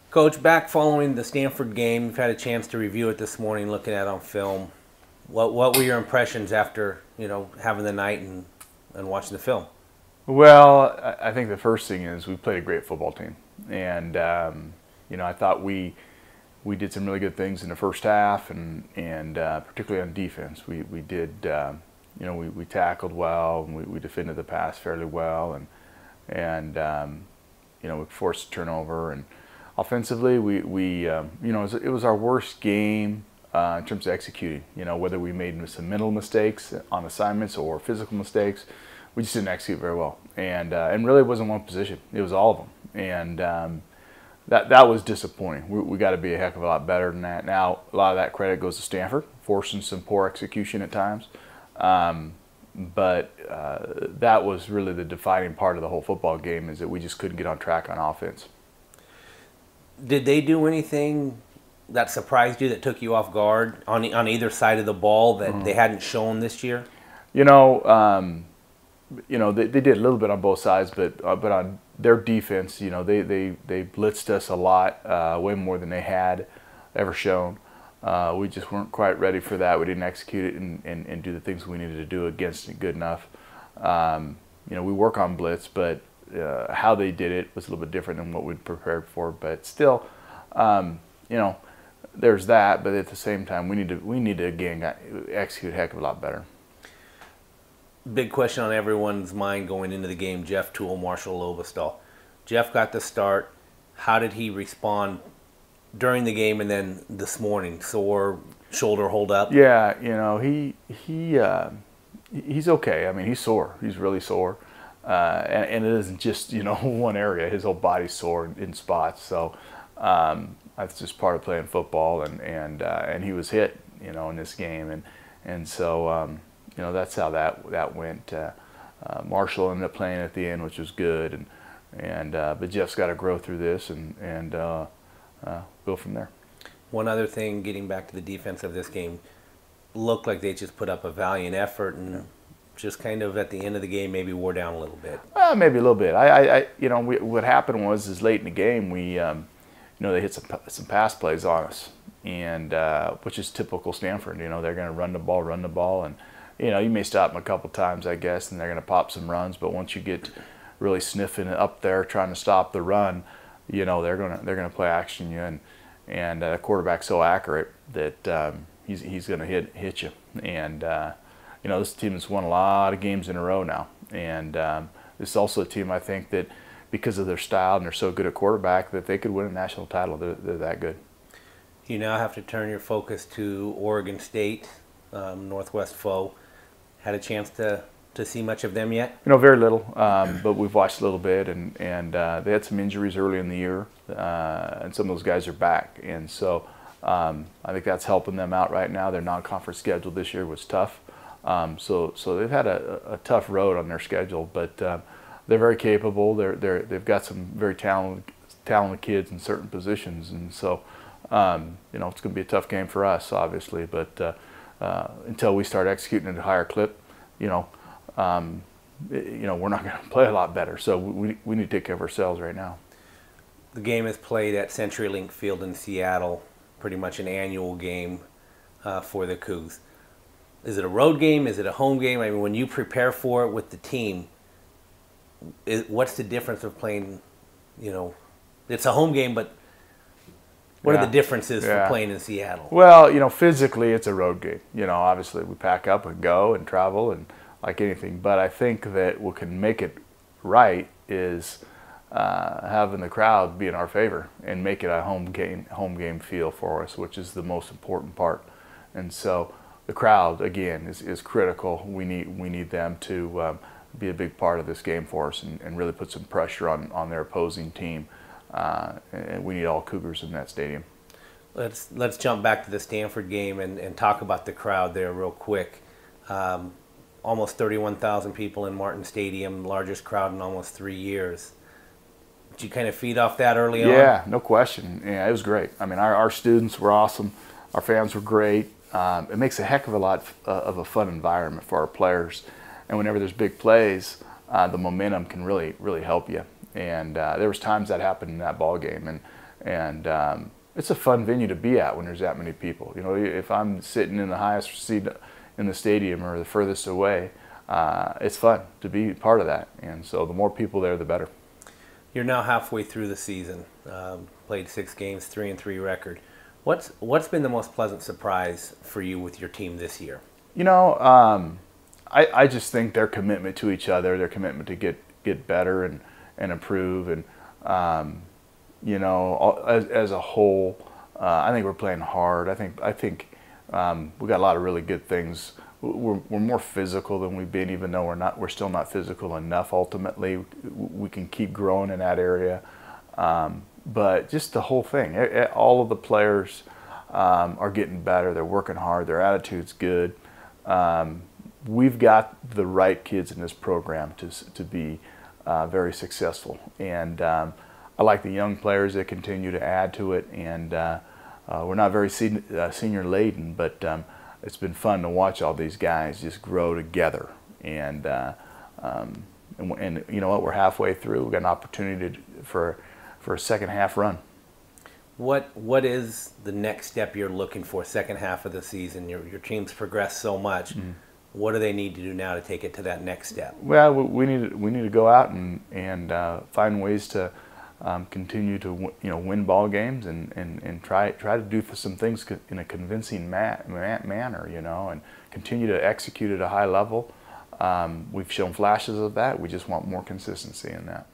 Coach, back following the Stanford game, you've had a chance to review it this morning, looking at it on film. What were your impressions after having the night and watching the film? Well, I think the first thing is we played a great football team, and I thought we did some really good things in the first half, and particularly on defense, we did we tackled well, and we defended the pass fairly well, and we forced a turnover, and offensively it was our worst game in terms of executing. Whether we made some mental mistakes on assignments or physical mistakes, we just didn't execute very well, and really it wasn't one position; it was all of them, and that was disappointing. We got to be a heck of a lot better than that. Now, a lot of that credit goes to Stanford, forcing some poor execution at times, but that was really the defining part of the whole football game, is that we just couldn't get on track on offense. Did they do anything that surprised you, that took you off guard on either side of the ball that they hadn't shown this year? They did a little bit on both sides, but on their defense, they blitzed us a lot, way more than they had ever shown. We just weren't quite ready for that. We didn't execute it and do the things we needed to do against it good enough. We work on blitz, but how they did it was a little bit different than what we'd prepared for. But still, there's that. But at the same time, we need to again execute a heck of a lot better. Big question on everyone's mind going into the game: Jeff Toole, Marshall Lovestall. Jeff got the start. How did he respond during the game and then this morning? Sore shoulder hold up? Yeah, he's okay. I mean, he's sore. He's really sore, and it isn't just one area. His whole body's sore in spots. So that's just part of playing football, and he was hit in this game, and so. That's how that went. Marshall ended up playing at the end, which was good, but Jeff's got to grow through this and go from there. One other thing, getting back to the defense of this game, looked like they just put up a valiant effort and just kind of at the end of the game maybe wore down a little bit. Maybe a little bit. What happened was late in the game they hit some pass plays on us, and which is typical Stanford. They're going to run the ball, and you may stop them a couple times, I guess, and they're going to pop some runs. But once you get really sniffing up there trying to stop the run, they're going to play action you, and the quarterback's so accurate that he's going to hit you. And this team has won a lot of games in a row now, and this is also a team, I think, that because of their style and they're so good at quarterback, that they could win a national title. They're that good. You now have to turn your focus to Oregon State, Northwest foe. Had a chance to see much of them yet? Very little, but we've watched a little bit, and they had some injuries early in the year, and some of those guys are back, and so I think that's helping them out right now. Their non-conference schedule this year was tough, so they've had a tough road on their schedule, but they're very capable. They've got some very talented kids in certain positions, and so it's going to be a tough game for us, obviously, but. Until we start executing at a higher clip, we're not going to play a lot better. So we need to take care of ourselves right now. The game is played at CenturyLink Field in Seattle, pretty much an annual game for the Cougs. Is it a road game? Is it a home game? I mean, when you prepare for it with the team, what's the difference of playing? It's a home game, but what are the differences for playing in Seattle? Well, physically it's a road game. Obviously we pack up and go and travel and like anything. But I think that what can make it right is having the crowd be in our favor and make it a home game feel for us, which is the most important part. And so the crowd again is critical. We need them to be a big part of this game for us and really put some pressure on their opposing team. And we need all Cougars in that stadium. Let's jump back to the Stanford game and talk about the crowd there real quick. Almost 31,000 people in Martin Stadium, largest crowd in almost 3 years. Did you kind of feed off that early on? Yeah, no question. Yeah, it was great. I mean, our students were awesome. Our fans were great. It makes a heck of a lot of a fun environment for our players. And whenever there's big plays, the momentum can really help you. And there was times that happened in that ball game, and it's a fun venue to be at when there's that many people. You know, if I'm sitting in the highest seat in the stadium or the furthest away, it's fun to be part of that. And so the more people there, the better. You're now halfway through the season. Played 6 games, 3-3 record. What's been the most pleasant surprise for you with your team this year? You know, I just think their commitment to each other, their commitment to get better and improve, and you know, as a whole, I think we're playing hard. I think we got a lot of really good things. We're more physical than we've been, even though we're still not physical enough. Ultimately, we can keep growing in that area. But just the whole thing, all of the players are getting better. They're working hard. Their attitude's good. We've got the right kids in this program to be very successful, and I like the young players that continue to add to it. And we're not very senior laden, but it's been fun to watch all these guys just grow together. And you know what? We're halfway through. We've got an opportunity for a second half run. What is the next step you're looking for second half of the season? Your team's progressed so much. Mm-hmm. What do they need to do now to take it to that next step? Well, we need to go out and find ways to continue to win ball games and try to do some things in a convincing manner, you know, and continue to execute at a high level. We've shown flashes of that. We just want more consistency in that.